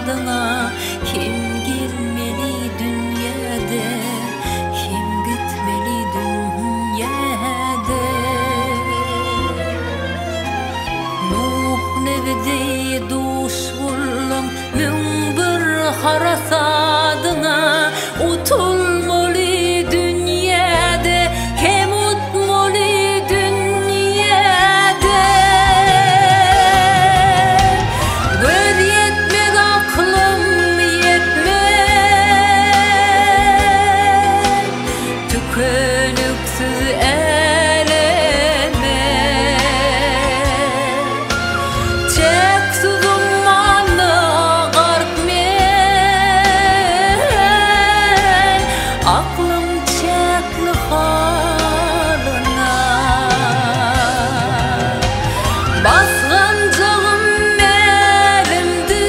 sadına, kim gelmeli dünyada, kim gitmeli dünyada. Nuh nevde duş buldum mün bir hara sadına, utulmalı dünyada, hem utmalı dünyada. Göz yetmez aklım yetmez, tükönüksüz eleme. Çeksiz ummanı garp men, aklım çekli halına. Basgan jağım merimdi,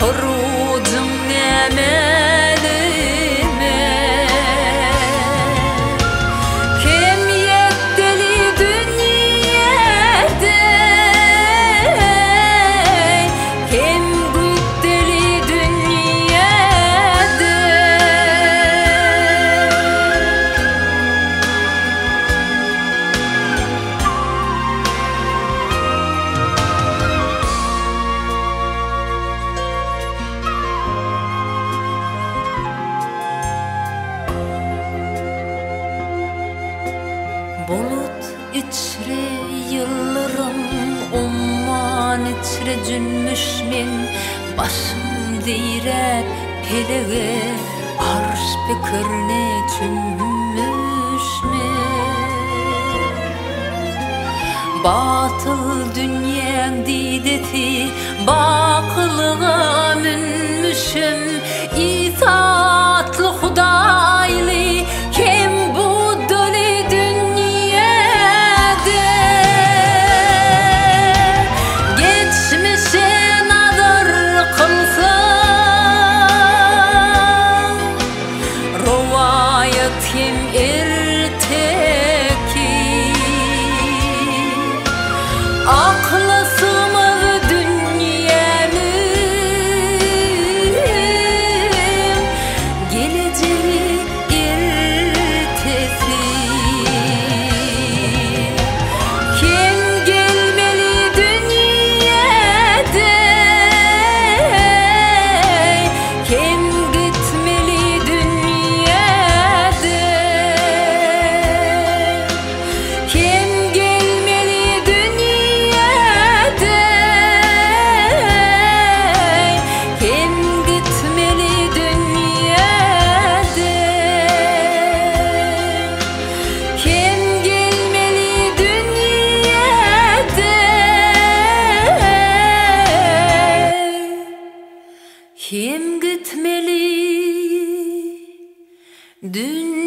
hurucum emelime. Kim yetteli dünyada, kim gütteli dünyada. Bulut içre yıllarım, umman içre cünmüşmen, başım diret pelege, arş pikirne çümmüşmen. Batıl dünyan dideti, bakılığa münmüşüm, itaatlı Hudaylı, kim bu döli dünyada. Geçmişe nazar kılsam, rivayet kim erteki. Aklı sığmaz dünyanın, geleceği ertesi. Kim gelmeli dünyada, kim gitmeli dünyada. Kim gelmeli dünyada, kim gitmeli dünyada. Kim gelmeli dünyada, kim gitmeli dünyada.